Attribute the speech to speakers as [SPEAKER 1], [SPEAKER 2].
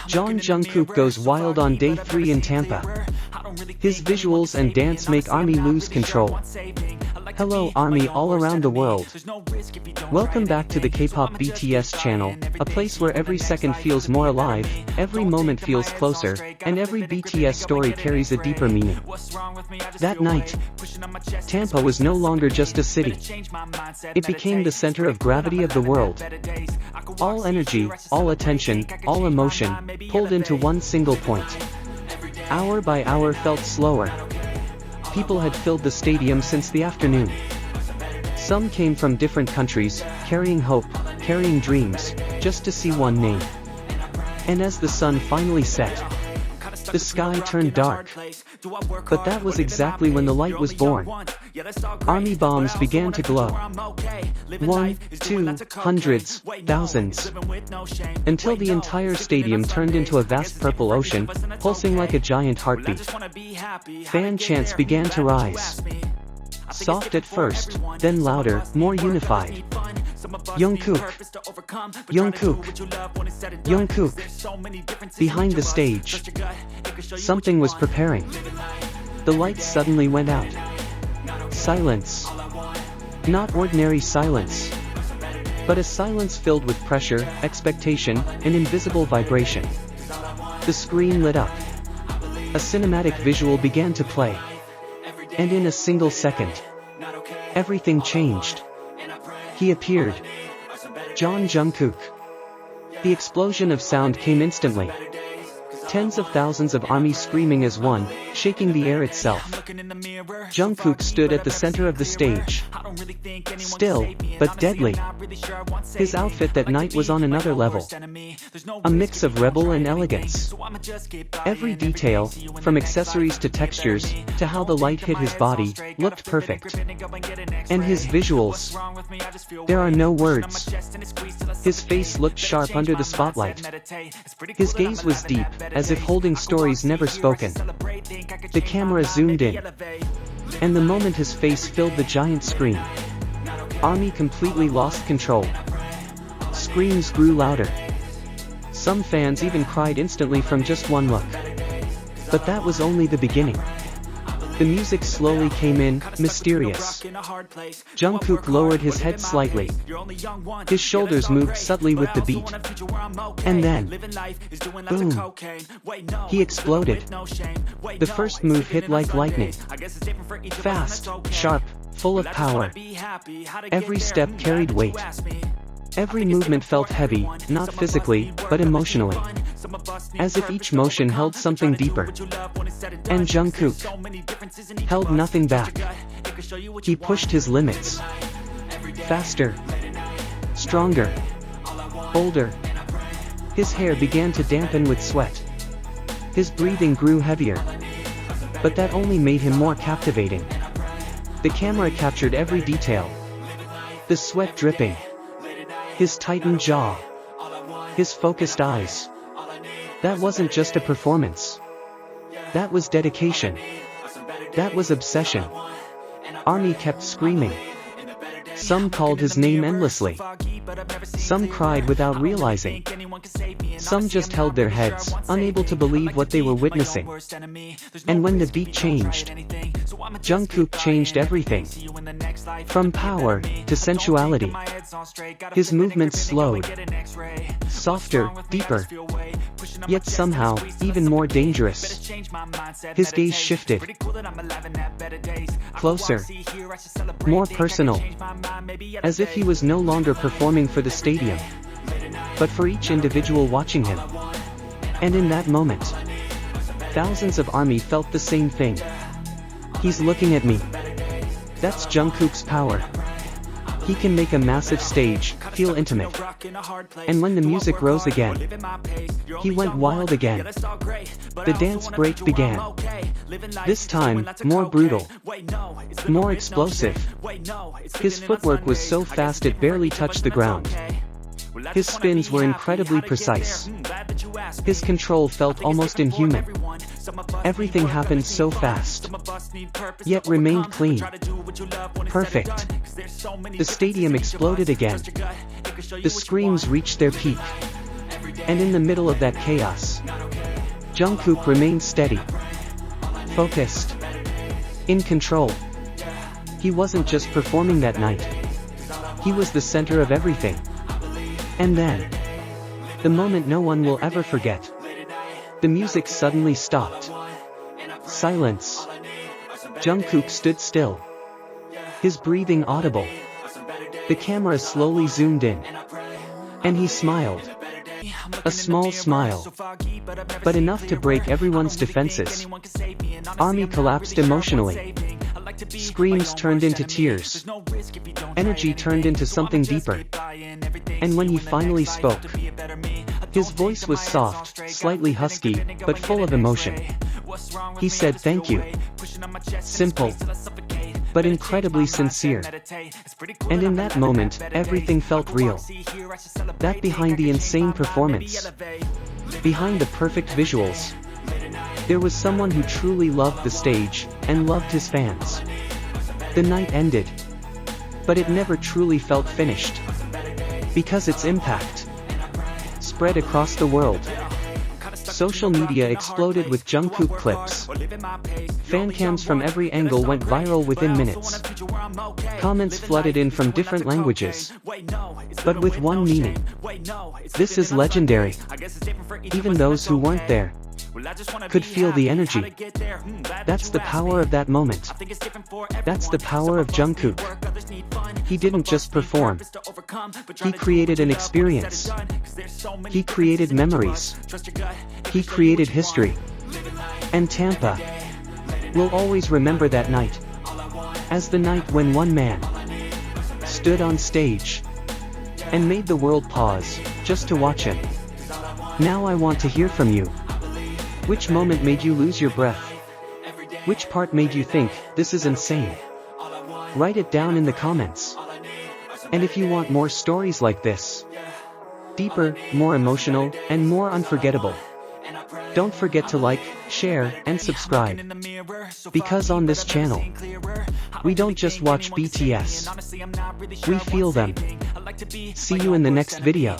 [SPEAKER 1] Jeon Jungkook goes wild on day 3 in Tampa. His visuals and dance make ARMY lose control. Hello ARMY all around the world. Welcome back to the Kpop BTS channel, a place where every second feels more alive, every moment feels closer, and every BTS story carries a deeper meaning. That night, Tampa was no longer just a city. It became the center of gravity of the world. All energy, all attention, all emotion, pulled into one single point. Hour by hour felt slower. People had filled the stadium since the afternoon. Some came from different countries, carrying hope, carrying dreams, just to see one name. And as the sun finally set, the sky turned dark. But that was exactly when the light was born. ARMY bombs began to glow. 1, 2, hundreds, thousands. Until the entire stadium turned into a vast purple ocean, pulsing like a giant heartbeat. Fan chants began to rise. Soft at first, then louder, more unified. Jungkook, Jungkook, Jungkook. Behind the stage, something was preparing. The lights suddenly went out. Silence. Not ordinary silence, but a silence filled with pressure, expectation, and invisible vibration. The screen lit up. A cinematic visual began to play. And in a single second, everything changed. He appeared. Jeon Jungkook. The explosion of sound came instantly. Tens of thousands of ARMY screaming as one, shaking the air itself. Jungkook stood at the center of the stage. Still, but deadly. His outfit that night was on another level. A mix of rebel and elegance. Every detail, from accessories to textures, to how the light hit his body, looked perfect. And his visuals. There are no words. His face looked sharp under the spotlight. His gaze was deep, as if holding stories never spoken. The camera zoomed in. And the moment his face filled the giant screen, ARMY completely lost control. Screams grew louder. Some fans even cried instantly from just one look. But that was only the beginning. The music slowly came in, mysterious. Jungkook lowered his head slightly. His shoulders moved subtly with the beat. And then, boom, he exploded. The first move hit like lightning. Fast, sharp, full of power. Every step carried weight. Every movement felt heavy, not physically, but emotionally. As if each motion held something deeper. And Jungkook held nothing back. He pushed his limits. Faster. Stronger. Bolder. His hair began to dampen with sweat. His breathing grew heavier. But that only made him more captivating. The camera captured every detail. The sweat dripping. His tightened jaw. His focused eyes. That wasn't just a performance. That was dedication. That was obsession. ARMY kept screaming. Some called his name endlessly. Some cried without realizing. Some just held their heads, unable to believe what they were witnessing. And when the beat changed, Jungkook changed everything. From power to sensuality. His movements slowed. Softer, deeper. Yet somehow, even more dangerous. His gaze shifted. Closer. More personal. As if he was no longer performing for the stadium, but for each individual watching him. And in that moment, thousands of ARMY felt the same thing. He's looking at me. That's Jungkook's power. He can make a massive stage feel intimate. And when the music rose again, he went wild again. The dance break began. This time, more brutal. More explosive. His footwork was so fast it barely touched the ground. His spins were incredibly precise. His control felt almost inhuman. Everything happened so fast, yet remained clean. Perfect. The stadium exploded again. The screams reached their peak. And in the middle of that chaos, Jungkook remained steady, focused, in control. He wasn't just performing that night. He was the center of everything. And then, the moment no one will ever forget, the music suddenly stopped. Silence. Jungkook stood still, his breathing audible. The camera slowly zoomed in, and he smiled. A small smile, but enough to break everyone's defenses. Army collapsed emotionally. Screams turned into tears. Energy turned into something deeper. And when he finally spoke, his voice was soft, slightly husky, but full of emotion. He said thank you. Simple, but incredibly sincere. And in that moment, everything felt real. That behind the insane performance, behind the perfect visuals, there was someone who truly loved the stage, and loved his fans. The night ended, but it never truly felt finished. Because its impact spread across the world. Social media exploded with Jungkook clips. Fan cams from every angle went viral within minutes. Comments flooded in from different languages, but with one meaning. This is legendary. Even those who weren't there could feel the energy. That's the power of that moment. That's the power of Jungkook. He didn't just perform. He created an experience. He created memories. He created history. And Tampa will always remember that night as the night when one man stood on stage and made the world pause just to watch him. Now I want to hear from you. Which moment made you lose your breath? Which part made you think, this is insane? Write it down in the comments. And if you want more stories like this, deeper, more emotional, and more unforgettable, don't forget to like, share, and subscribe. Because on this channel, we don't just watch BTS, we feel them. See you in the next video.